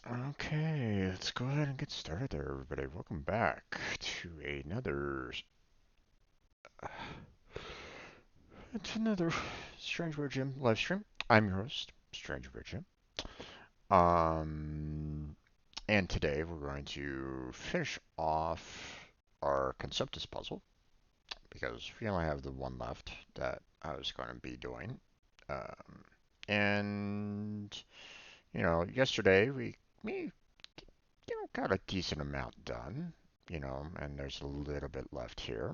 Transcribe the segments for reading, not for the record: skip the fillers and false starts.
Okay, let's go ahead and get started there, everybody. Welcome back to another Strange Bird Gym live stream. I'm your host, Strange Bird Gym. Um, and today we're going to finish off our Conceptis puzzle because we only have the one left that I was going to be doing. Um, and yesterday we got a decent amount done, and there's a little bit left here.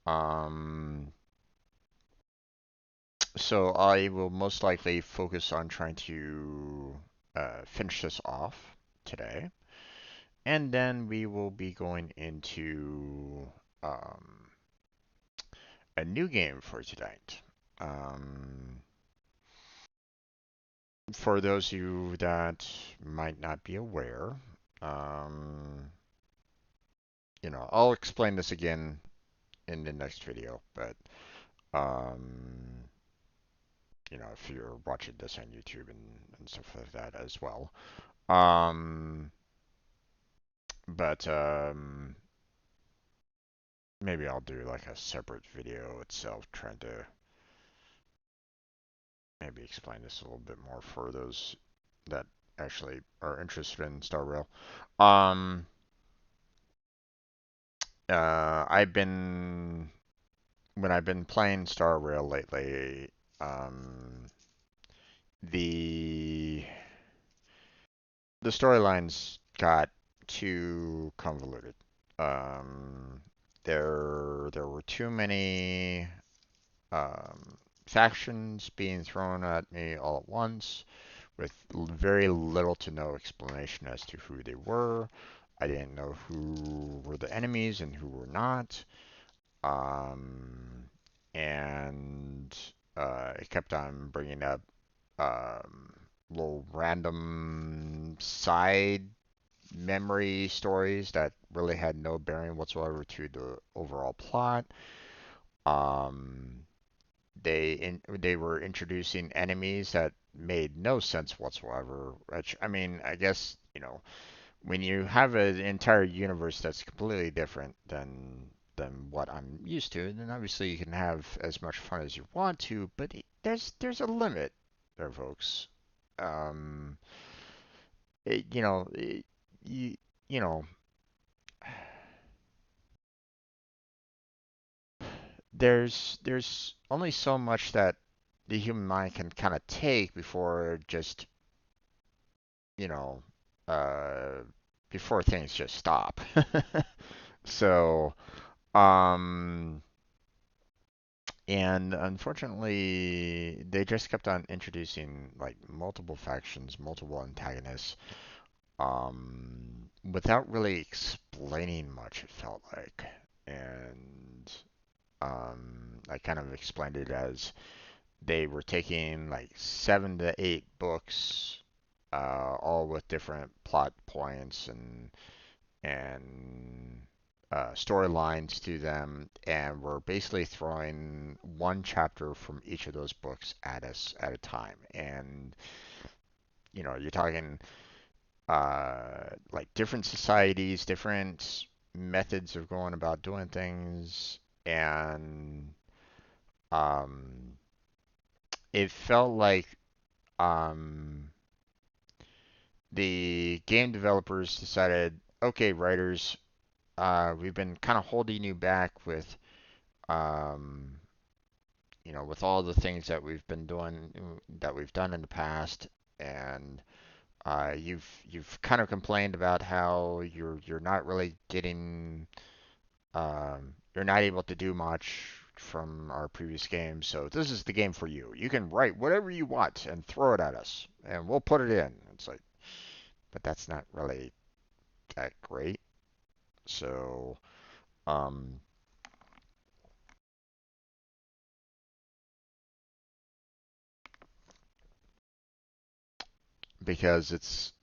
Um, so I will most likely focus on trying to finish this off today, and then we will be going into um, a new game for tonight. Um, for those of you that might not be aware, um, I'll explain this again in the next video, but um, if you're watching this on YouTube and stuff like that as well. Um, but maybe I'll do like a separate video itself trying to maybe explain this a little bit more for those that actually are interested in Star Rail. Um, I've been when I've been playing Star Rail lately, the the storylines got too convoluted. Um, there were too many factions being thrown at me all at once, with very little to no explanation as to who they were. I didn't know who were the enemies and who were not. Um, and it kept on bringing up um, little random side memory stories that really had no bearing whatsoever to the overall plot. Um, they were introducing enemies that made no sense whatsoever. Which I mean, I guess when you have an entire universe that's completely different than what I'm used to, then obviously you can have as much fun as you want to, but there's a limit there, folks. Um, it, you know, it, you you know, there's only so much that the human mind can kind of take before just you know uh before things just stop. So um and unfortunately they just kept on introducing like multiple factions, multiple antagonists, without really explaining much, it felt like. And I kind of explained it as they were taking like 7 to 8 books, all with different plot points and storylines to them, and we're basically throwing one chapter from each of those books at us at a time. And you're talking like different societies, different methods of going about doing things, and um, it felt like um, the game developers decided, okay, writers, we've been kind of holding you back with, um, with all the things that we've been doing, that we've done in the past, and you've kind of complained about how you're not really getting, you're not able to do much from our previous games, so this is the game for you. You can write whatever you want and throw it at us, and we'll put it in. It's like, but that's not really that great. So, um, because it's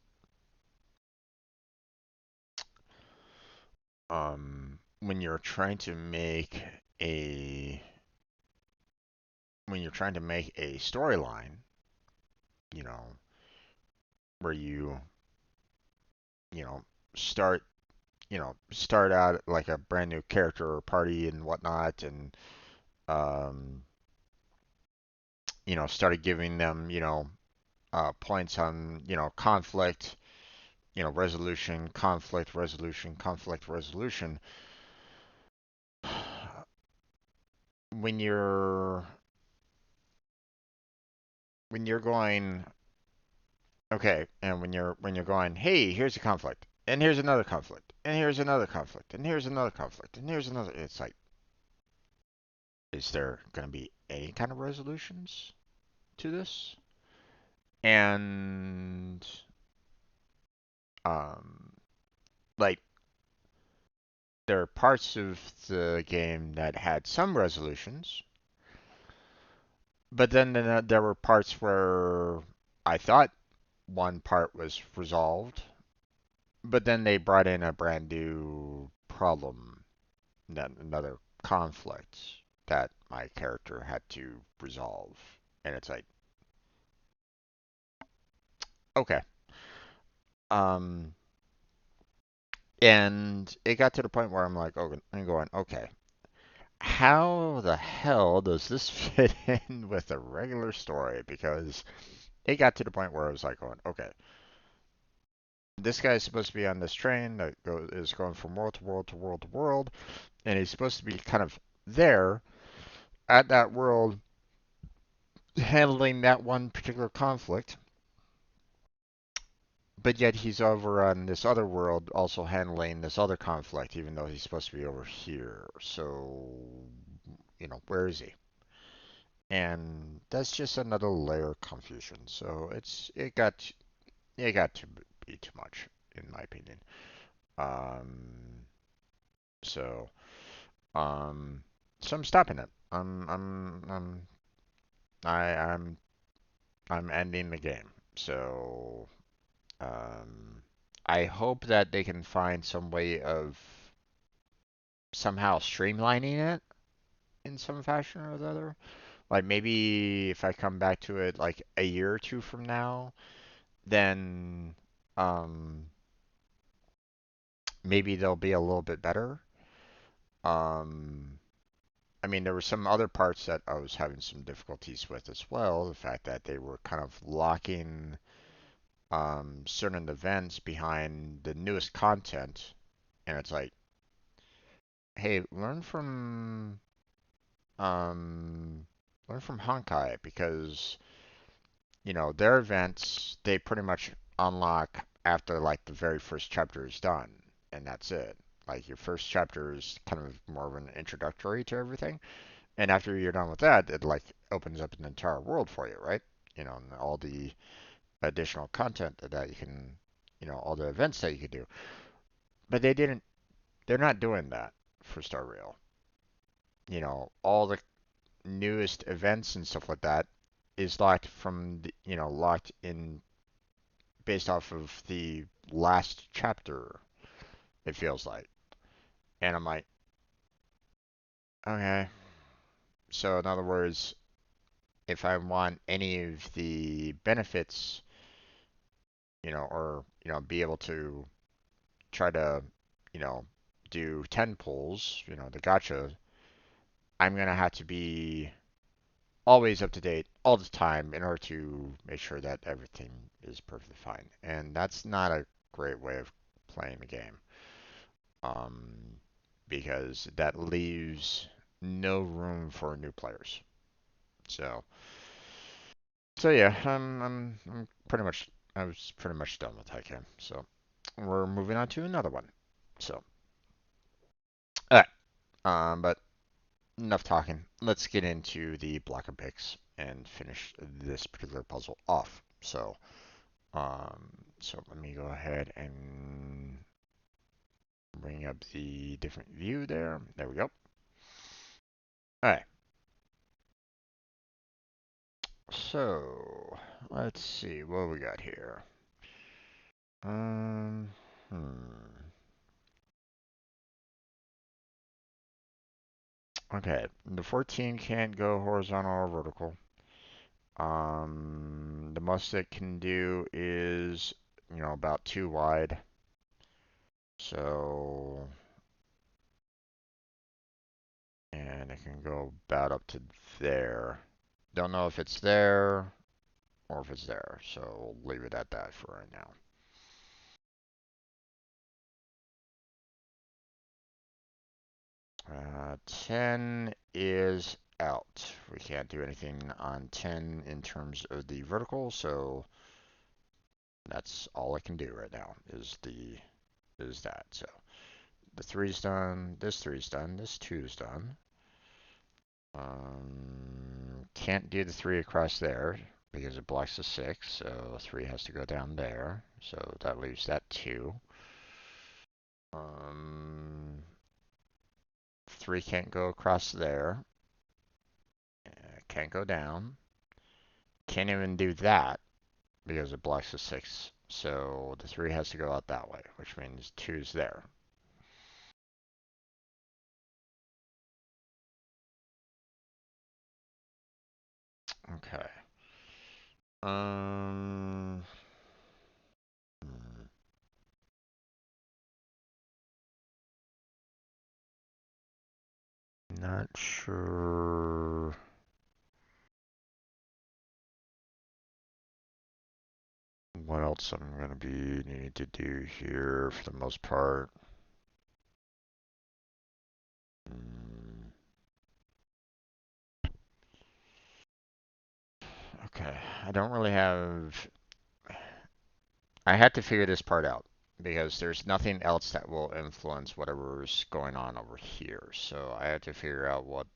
when you're trying to make a storyline, you know, where you you know, start, start out like a brand new character or party and whatnot, and um, started giving them, points on, conflict, resolution, conflict resolution, conflict resolution. When you're going, okay, and when you're going, hey, here's a conflict, and here's another conflict, and here's another conflict, and here's another conflict, and here's another. It's like, is there going to be any kind of resolutions to this? And um, like there are parts of the game that had some resolutions, but then there were parts where I thought one part was resolved, but then they brought in a brand new problem, another conflict that my character had to resolve. And it's like, okay. Um, and it got to the point where I'm like, oh, I'm going, okay, how the hell does this fit in with a regular story? Because it got to the point where I was like, going, okay, this guy's supposed to be on this train that is going from world to world to world to world, and he's supposed to be kind of there at that world handling that one particular conflict, but yet he's over on this other world also handling this other conflict, even though he's supposed to be over here. So, where is he? And that's just another layer of confusion. So it got to be too much, in my opinion. Um, so um, so I'm stopping it. I, I'm I'm ending the game. So um, I hope that they can find some way of somehow streamlining it in some fashion or the other. Like maybe if I come back to it like a year or two from now, then um, maybe they'll be a little bit better. Um, I mean, there were some other parts that I was having some difficulties with as well. The fact that they were kind of locking certain events behind the newest content, and it's like, hey, um, learn from Honkai because their events they pretty much unlock after like the very first chapter is done, and that's it. Like your first chapter is kind of more of an introductory to everything, and after you're done with that, it like opens up an entire world for you, right? And all the additional content that you can, all the events that you could do. But they're not doing that for Star Rail. All the newest events and stuff like that is locked from the, locked in based off of the last chapter, it feels like. And I'm like, okay. So in other words, if I want any of the benefits, or, be able to try to, you know, do 10 pulls, the gotcha, I'm going to have to be always up to date all the time in order to make sure that everything is perfectly fine. And that's not a great way of playing the game. Um, because that leaves no room for new players. So, so yeah, I'm pretty much I was pretty much done with that game. So we're moving on to another one. So, alright, but enough talking. Let's get into the Block-a-Pix and finish this particular puzzle off. So let me go ahead and bring up the different view there. There we go. All right. So let's see what we got here. Um, hmm. Okay, the 14 can't go horizontal or vertical. The most it can do is, about 2 wide. So, and it can go about up to there. Don't know if it's there or if it's there, so we'll leave it at that for right now. 10 is out. We can't do anything on 10 in terms of the vertical, so that's all I can do right now is that. So the 3's done, this 3's done, this 2's done. Can't do the 3 across there because it blocks the 6, so 3 has to go down there. So that leaves that 2. 3 can't go across there. Can't go down. Can't even do that because it blocks the 6. So the 3 has to go out that way, which means 2's there. Okay. Um, Not sure what else I'm going to be needing to do here for the most part. Okay, I don't really have. I had to figure this part out because there's nothing else that will influence whatever's going on over here. So I had to figure out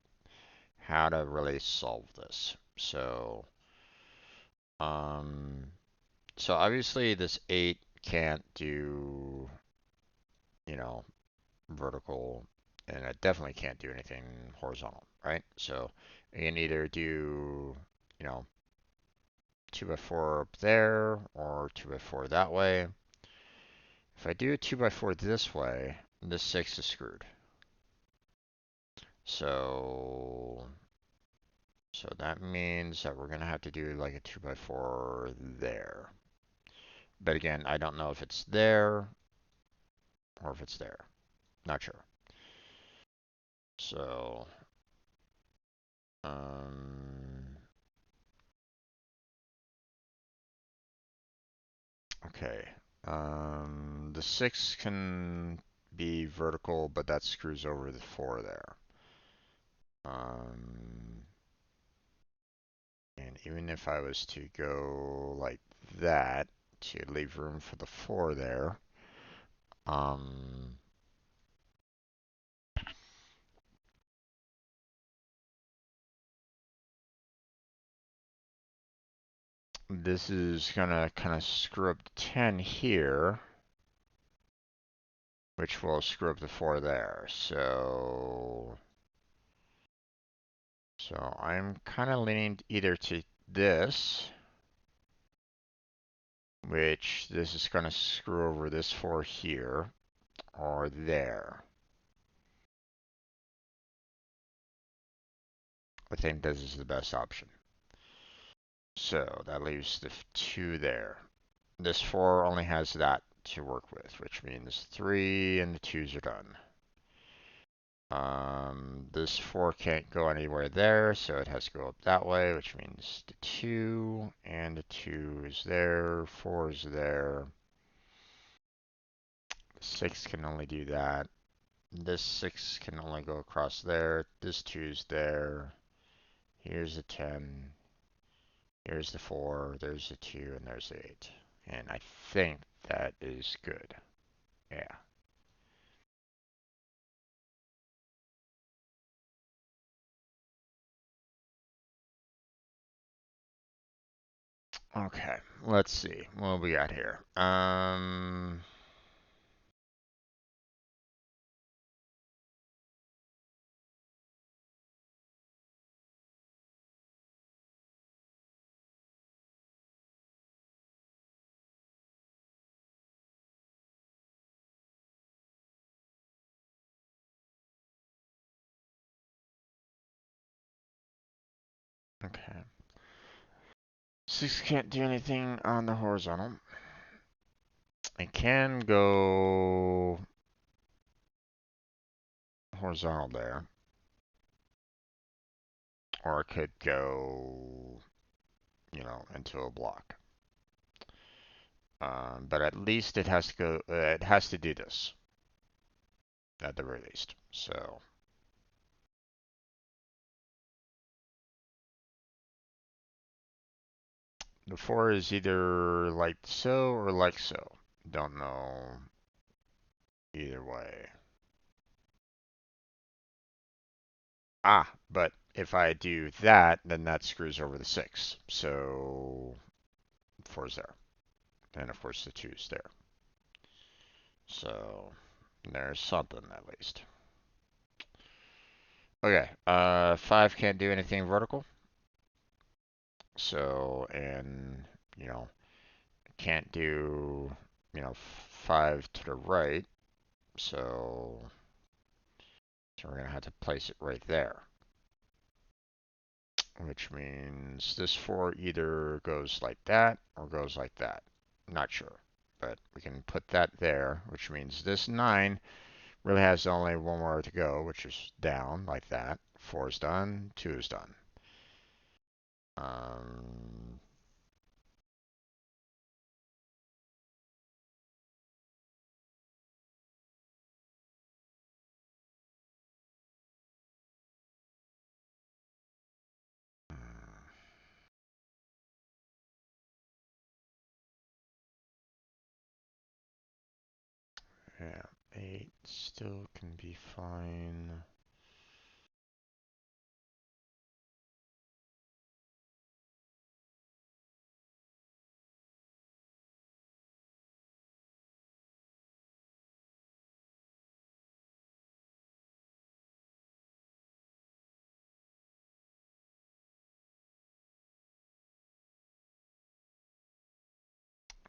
how to really solve this. Um, so obviously this 8 can't do, you know, vertical, and it definitely can't do anything horizontal, right? So you can either do, you know, 2x4 up there or 2x4 that way. If I do a 2x4 this way, this 6 is screwed. So, so that means that we're going to have to do like a 2x4 there. But again, I don't know if it's there or if it's there. Not sure. So, okay. The 6 can be vertical, but that screws over the 4 there. And even if I was to go like that to leave room for the 4 there, this is gonna kind of screw up the 10 here, which will screw up the 4 there. So I'm kind of leaning either to this, which this is going to screw over this 4 here, or there. I think this is the best option. So that leaves the 2 there. This 4 only has that to work with, which means 3 and the 2's are done. This 4 can't go anywhere there, so it has to go up that way, which means the 2 and the 2 is there, 4 is there. The 6 can only do that. This 6 can only go across there. This 2's there. Here's the 10. Here's the 4. There's the 2, and there's the 8. And I think that is good. Yeah. Okay, let's see what we got here. Okay. 6 can't do anything on the horizontal. It can go horizontal there. Or it could go, into a block. But at least it has to go, it has to do this, at the very least. So the 4 is either like so or like so. Don't know either way. Ah, but if I do that, then that screws over the 6. So 4 is there. And of course the 2 is there. So there's something at least. Okay, 5 can't do anything vertical. So, and, can't do, 5 to the right. So we're going to have to place it right there. Which means this 4 either goes like that or goes like that. Not sure. But we can put that there, which means this 9 really has only one more to go, which is down like that. 4 is done, 2 is done. Um, yeah, 8 still can be fine.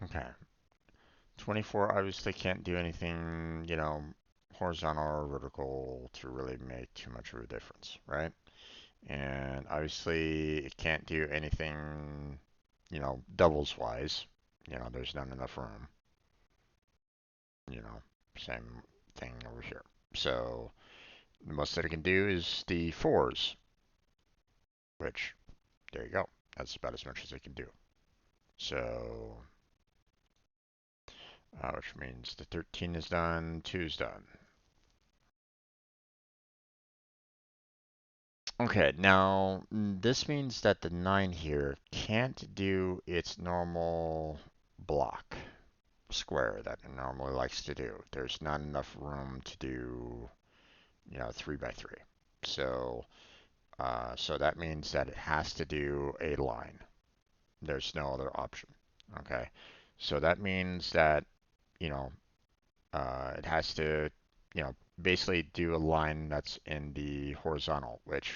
Okay. 24 obviously can't do anything, horizontal or vertical to really make too much of a difference, right? And obviously it can't do anything, doubles wise. There's not enough room. Same thing over here. So the most that it can do is the 4s, which, there you go. That's about as much as it can do. So, which means the 13 is done, 2 is done. Okay, now this means that the 9 here can't do its normal block square that it normally likes to do. There's not enough room to do, 3 by 3. So, so that means that it has to do a line. There's no other option. Okay, so that means that, you know, it has to, basically do a line that's in the horizontal, which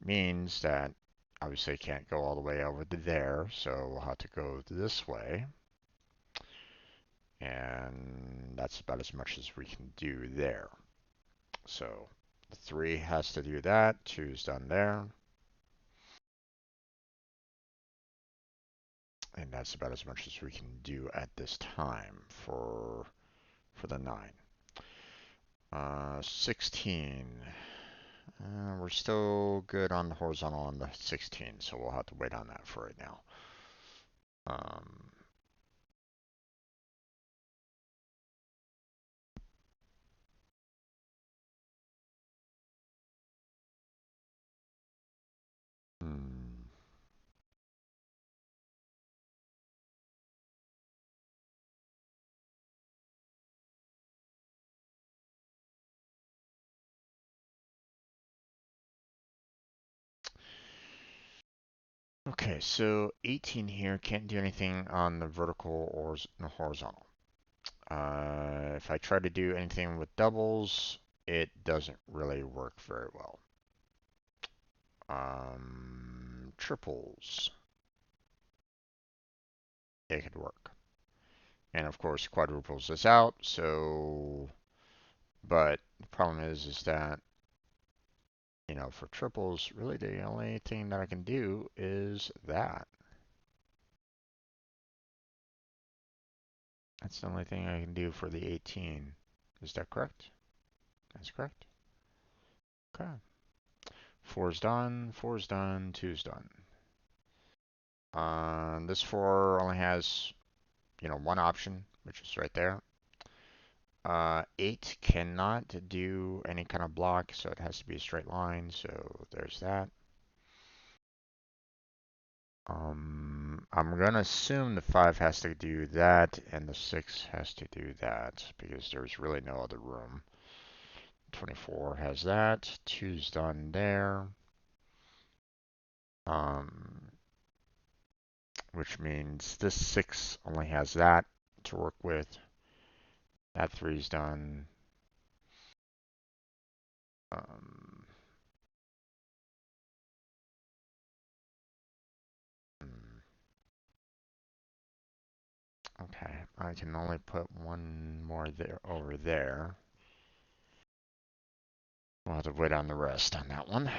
means that obviously it can't go all the way over to there, so we'll have to go this way. And that's about as much as we can do there. So the 3 has to do that, 2 is done there. And that's about as much as we can do at this time for the 9. 16. We're still good on the horizontal on the 16, so we'll have to wait on that for right now. Um, hmm. Okay, so 18 here can't do anything on the vertical or horizontal. If I try to do anything with doubles, it doesn't really work very well. Triples, it could work. And of course, quadruples is out, so, but the problem is that, for triples, really the only thing that I can do is that. That's the only thing I can do for the 18. Is that correct? That's correct. Okay. 4's done, 4's done, 2's done. This 4 only has, one option, which is right there. 8 cannot do any kind of block, so it has to be a straight line, so there's that. I'm gonna assume the 5 has to do that, and the 6 has to do that, because there's really no other room. 24 has that, 2's done there. Which means this 6 only has that to work with. That 3's done. Um, okay, I can only put one more there over there. We'll have to wait on the rest on that one.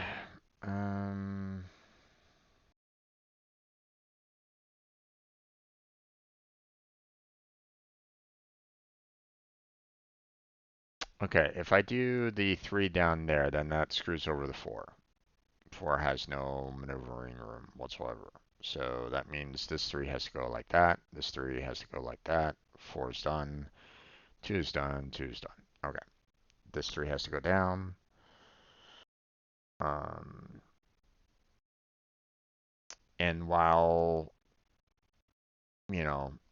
Okay, if I do the 3 down there, then that screws over the 4. 4 has no maneuvering room whatsoever. So that means this 3 has to go like that. This 3 has to go like that. 4's done. 2's done. 2's done. Okay. This 3 has to go down. And while,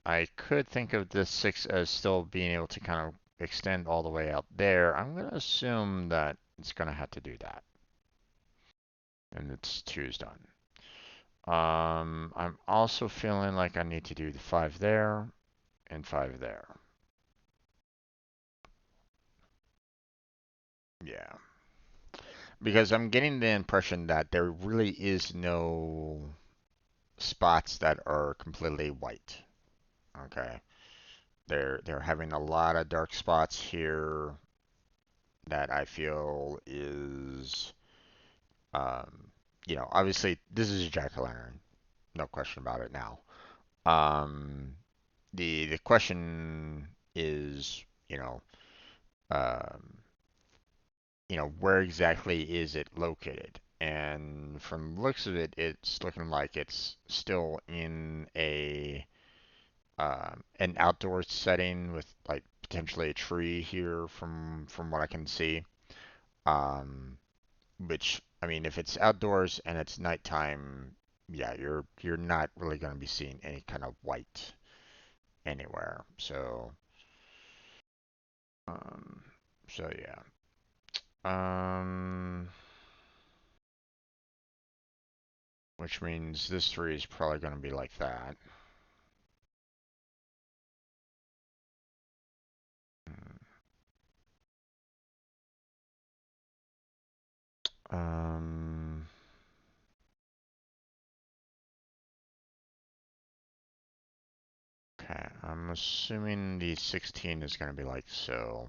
I could think of this 6 as still being able to kind of extend all the way out there, I'm going to assume that it's going to have to do that. And it's 2's done. I'm also feeling like I need to do the 5 there and 5 there. Yeah. Because I'm getting the impression that there really is no spots that are completely white. Okay. They're having a lot of dark spots here that I feel is, obviously this is a jack-o'-lantern, no question about it now. Um, the question is, um, where exactly is it located? And from the looks of it, it's looking like it's still in an outdoor setting with like potentially a tree here from what I can see. Um, which I mean, if it's outdoors and it's nighttime, yeah, you're not really going to be seeing any kind of white anywhere. Um, so yeah. Um, which means this tree is probably going to be like that. Um, okay, I'm assuming the 16 is going to be like so.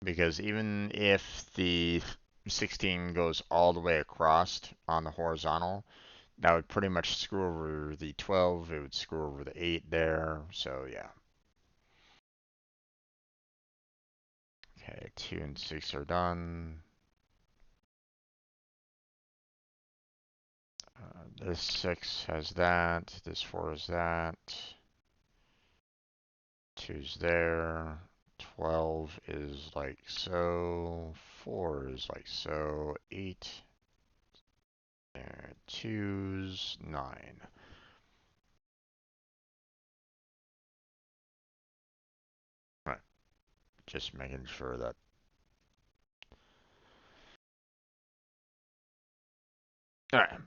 Because even if the 16 goes all the way across on the horizontal, that would pretty much screw over the 12. It would screw over the 8 there. So yeah. Okay, 2 and 6 are done. This 6 has that. This 4 is that. 2's there. 12 is like so. 4 is like so. 8. There. 2's 9. Right. Just making sure that. Alright.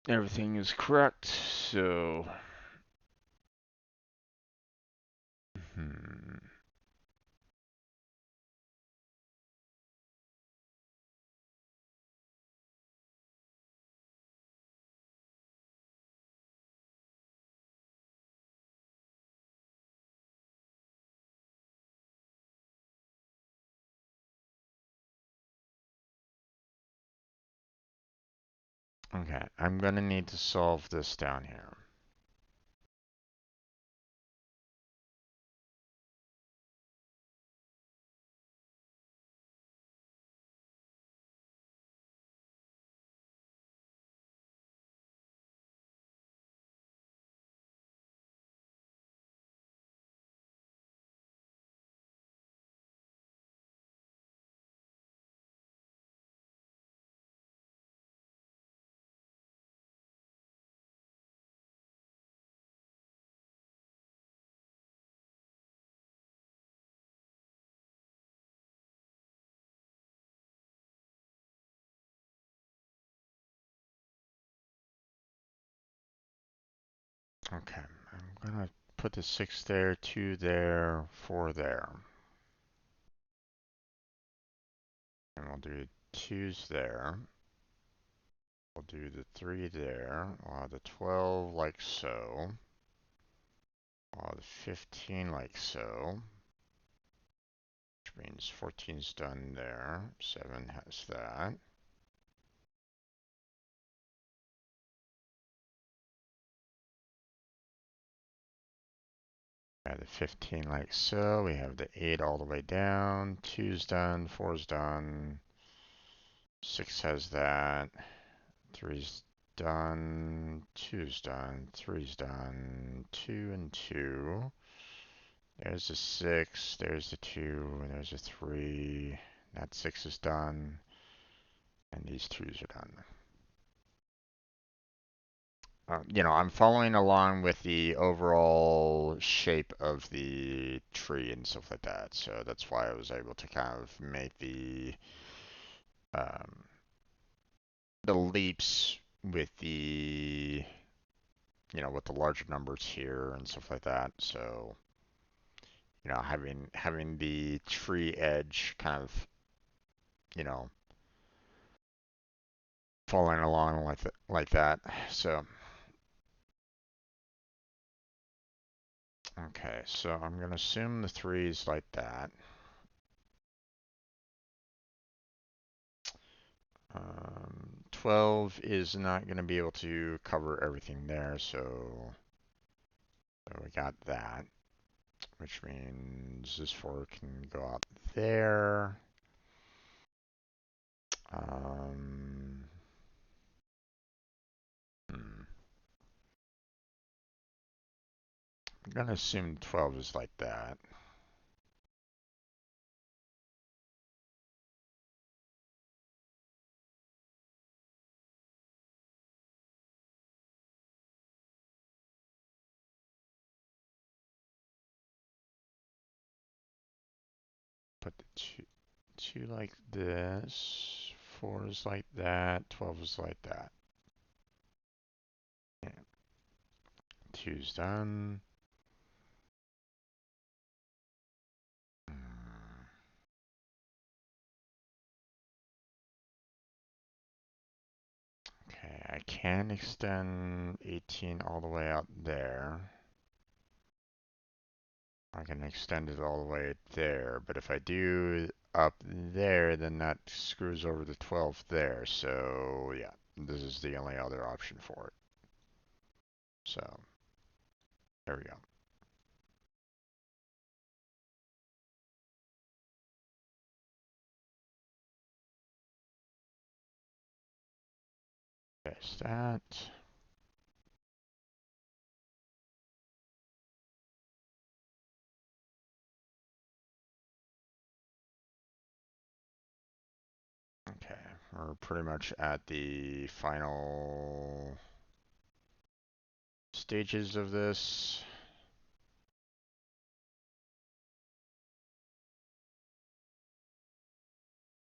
Everything is correct, so. Hmm. Okay, I'm gonna need to solve this down here. Okay, I'm gonna put the 6 there, 2 there, 4 there. And we'll do 2's there. We'll do the 3 there. We'll have the 12 like so. We'll have the 15 like so. Which means 14's done there. 7 has that. We have the 15 like so. We have the 8 all the way down. 2's done. 4's done. 6 has that. 3's done. 2's done. 3's done. 2 and 2. There's a 6. There's a 2. And there's a 3. That 6 is done. And these 2's are done. I'm following along with the overall shape of the tree and stuff like that. So that's why I was able to kind of make um, the leaps with with the larger numbers here and stuff like that. So, having the tree edge kind of, you know, following along like that. So. Okay, so I'm going to assume the 3 is like that. 12 is not going to be able to cover everything there, so we got that, which means this 4 can go out there. I'm going to assume 12 is like that. Put the 2 like this, 4 is like that, 12 is like that. Yeah. 2's done. Okay, I can extend 18 all the way out there. I can extend it all the way there, but if I do up there, then that screws over the 12 there. So yeah, this is the only other option for it. So there we go. There's that. Okay, we're pretty much at the final stages of this.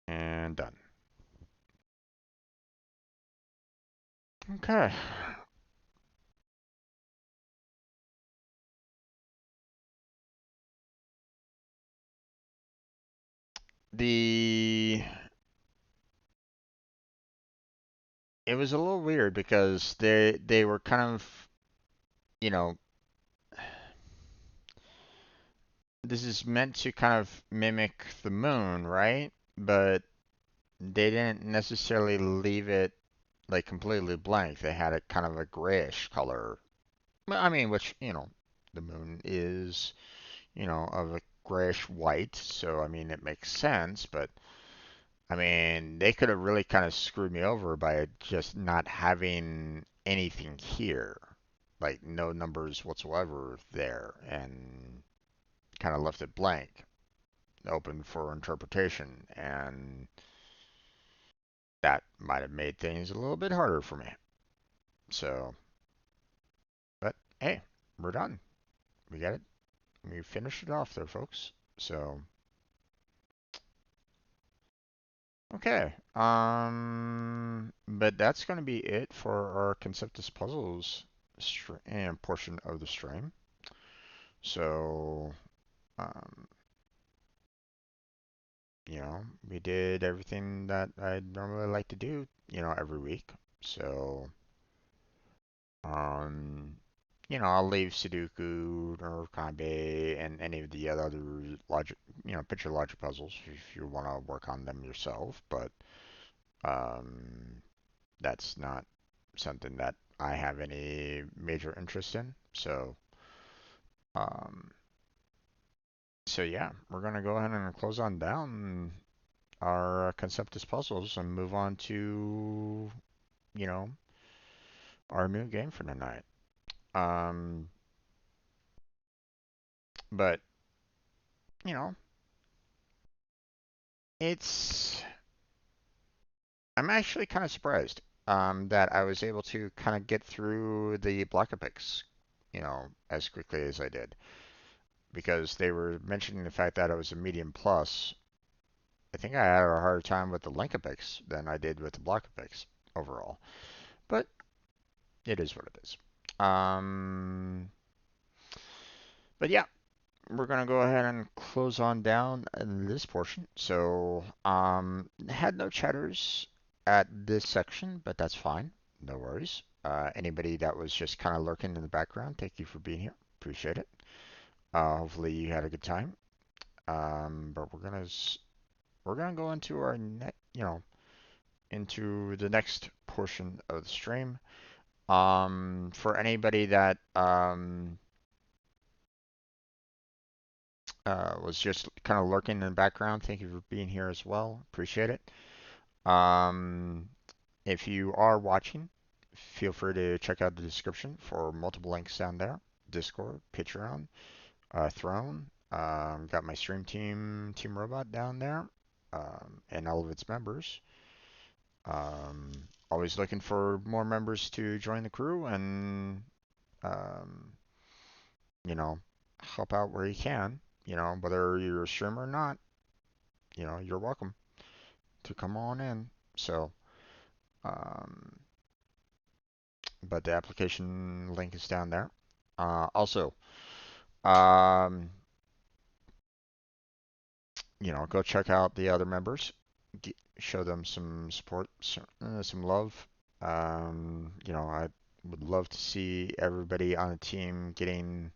And done. Okay. It was a little weird because they were kind of, you know, this is meant to kind of mimic the moon, right? But they didn't necessarily leave it like completely blank. They had a kind of a grayish color. I mean, which, the moon is, of a grayish white, so I mean, it makes sense, but I mean, they could have really kind of screwed me over by just not having anything here, like no numbers whatsoever there, and kind of left it blank, open for interpretation, and that might have made things a little bit harder for me. So, but hey, we're done. We got it. We finished it off there, folks. So, okay. But that's going to be it for our Conceptus puzzles portion of the stream. So, um, we did everything that I'd normally like to do, every week. So, um, I'll leave Sudoku or Kanbei and any of the other logic, picture logic puzzles if you want to work on them yourself. But um, that's not something that I have any major interest in. Um, so yeah, we're gonna go ahead and close on down our Conceptus puzzles and move on to, you know, our new game for tonight. Um, but you know, it's I'm actually kind of surprised that I was able to kind of get through the Block-a-Pix, as quickly as I did, because they were mentioning the fact that it was a medium plus. I think I had a harder time with the Link-a-Pix than I did with the Block-a-Pix overall, but it is what it is. Um, but yeah, we're gonna go ahead and close on down this portion. So, had no chatters at this section, but that's fine. No worries. Anybody that was just kind of lurking in the background, thank you for being here. Appreciate it. Hopefully you had a good time. But we're gonna go into our into the next portion of the stream. For anybody that was just kind of lurking in the background, thank you for being here as well. Appreciate it. Um, if you are watching, feel free to check out the description for multiple links down there. Discord, Patreon, Throne. Got my stream team, Team Robot down there, and all of its members. Um, always looking for more members to join the crew and, um, you know, help out where you can. Whether you're a streamer or not, you're welcome to come on in. So, um, but the application link is down there. Also, um, go check out the other members. Show them some support, some love. I would love to see everybody on the team getting,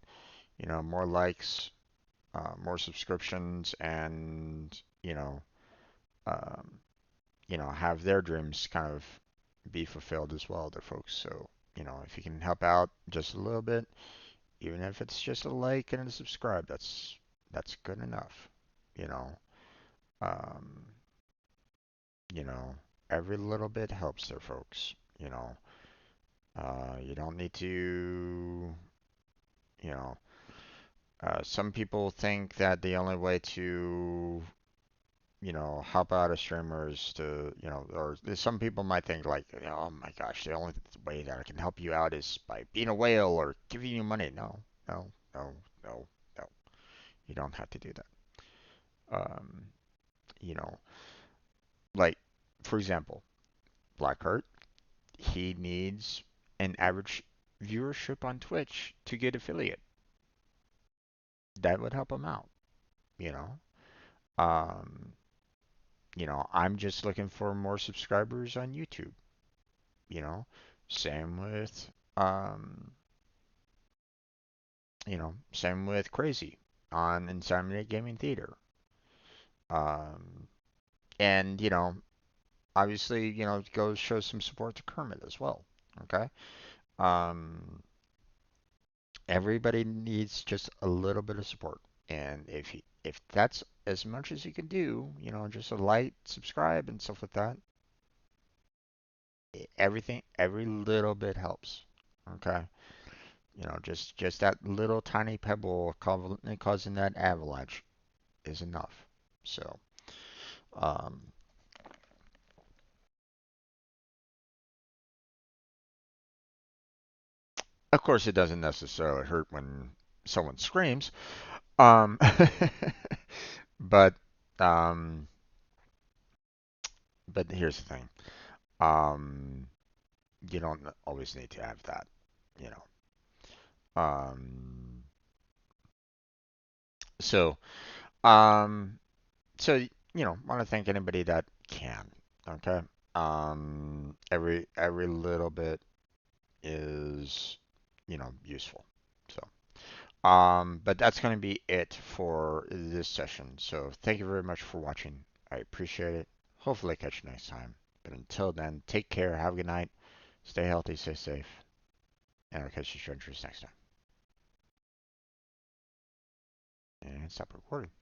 more likes, more subscriptions, and um, have their dreams kind of be fulfilled as well, other folks. So, if you can help out just a little bit, even if it's just a like and a subscribe, that's good enough. You know, um, you know, every little bit helps there, folks. You don't need to, you know, some people think that the only way to help out a streamer is to, or some people might think like, oh my gosh, the only way that I can help you out is by being a whale or giving you money. No, no, no, no, no. You don't have to do that. Um, you know, like, for example, Blackheart, he needs an average viewership on Twitch to get affiliate. That would help him out, you know. Um, I'm just looking for more subscribers on YouTube, you know. Same with um, same with Crazy on Insomniac Gaming Theater. Um, and obviously, go show some support to Kermit as well. Okay. Um, everybody needs just a little bit of support, and if that's as much as you can do, just a like, subscribe, and stuff like that, every little bit helps. Okay. Just that little tiny pebble causing that avalanche is enough. So, um, of course, it doesn't necessarily hurt when someone screams. Um, but um, but here's the thing. Um, you don't always need to have that. You know, Um, so, um, so want to thank anybody that can. Okay. Every little bit is, useful. So, but that's going to be it for this session. So thank you very much for watching. I appreciate it. Hopefully I catch you next time. But until then, take care. Have a good night. Stay healthy, stay safe, and I'll catch you strangers next time. And stop recording.